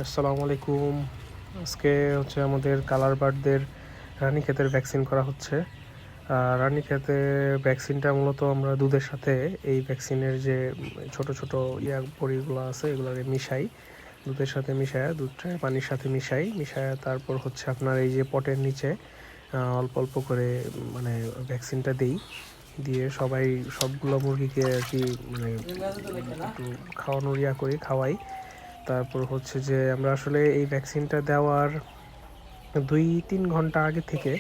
আসসালামু আলাইকুম। আজকে হচ্ছে আমাদের কালার বার্ডদের রানীক্ষেতের ভ্যাকসিন করা হচ্ছে। রানীক্ষেতের ভ্যাকসিনটা মূলত আমরা দুধের সাথে এই ভ্যাকসিনের যে ছোট ছোট বড়িগুলো আছে এগুলোকে মিশাই, দুধের সাথে মিশায়, দুধটা পানির সাথে মিশায় তারপর হচ্ছে আপনার এই যে পটের নিচে অল্প অল্প করে মানে ভ্যাকসিনটা দিয়ে সবগুলো মুরগিকে আর কি মানে একটু খাওয়াই। তারপর হচ্ছে যে আমরা আসলে এই ভ্যাকসিনটা দেওয়ার 2-3 ঘন্টা আগে থেকে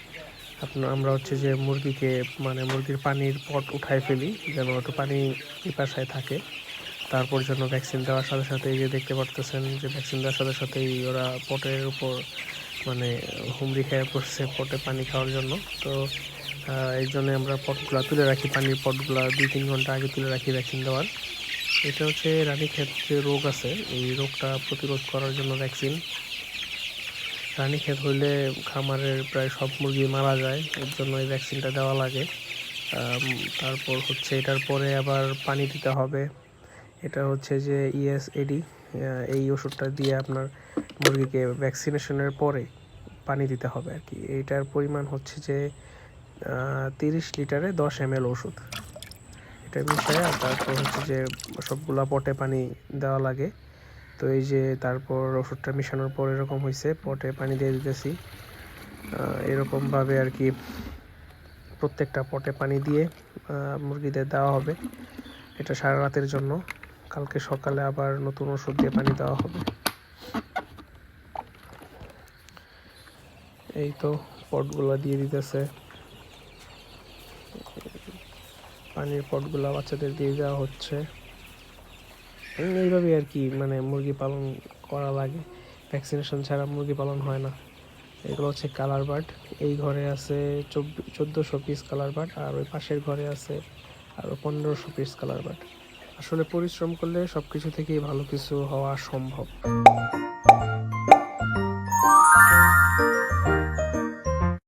আমরা হচ্ছে যে মুরগির পানির পট উঠায় ফেলি, যেন একটু পানি পিপাসায় থাকে। তারপর যেন ভ্যাকসিন দেওয়ার সাথে সাথে এই যে দেখতে পারতেছেন যে ভ্যাকসিন দেওয়ার সাথে সাথেই ওরা পটের উপর মানে হুমড়ি খেয়ে পড়ছে পটে পানি খাওয়ার জন্য। তো এই জন্য আমরা পটগুলো তুলে রাখি, পানির পটগুলো 2-3 ঘন্টা আগে তুলে রাখি ভ্যাকসিন দেওয়ার। এটা হচ্ছে রানীক্ষেত যে রোগ আছে এই রোগটা প্রতিরোধ করার জন্য ভ্যাকসিন। রানীক্ষেত হইলে খামারের প্রায় সব মুরগি মারা যায়, এর জন্য এই ভ্যাকসিনটা দেওয়া লাগে। তারপর হচ্ছে এটার পরে আবার পানি দিতে হবে। এটা হচ্ছে যে ইএসএডি, এই ওষুধটা দিয়ে আপনার মুরগিকে ভ্যাকসিনেশনের পরে পানি দিতে হবে আর কি। এইটার পরিমাণ হচ্ছে যে 30 লিটারে 10 ml ওষুধ। এটা মিশায় তারপর হচ্ছে যে সবগুলা পটে পানি দেওয়া লাগে। তো এই যে তারপর ওষুধটা মিশানোর পর এরকম হয়েছে, পটে পানি দিয়ে দিতেছি এরকমভাবে আর কি। প্রত্যেকটা পটে পানি দিয়ে মুরগিদের দেওয়া হবে। এটা সারা রাতের জন্য, কালকে সকালে আবার নতুন ওষুধ দিয়ে পানি দেওয়া হবে। এই তো পটগুলা দিয়ে দিতেছে, পানির পটগুলা বাচ্চাদের দিয়ে দেওয়া হচ্ছে। এইভাবেই আর কি মানে মুরগি পালন করা লাগে, ভ্যাকসিনেশন ছাড়া মুরগি পালন হয় না। এগুলো হচ্ছে কালার বার্ড। এই ঘরে আছে 1400 পিস কালার বার্ড, আর ওই পাশের ঘরে আছে আরও 1500 পিস কালার বার্ড। আসলে পরিশ্রম করলে সব কিছু থেকেই ভালো কিছু হওয়া সম্ভব।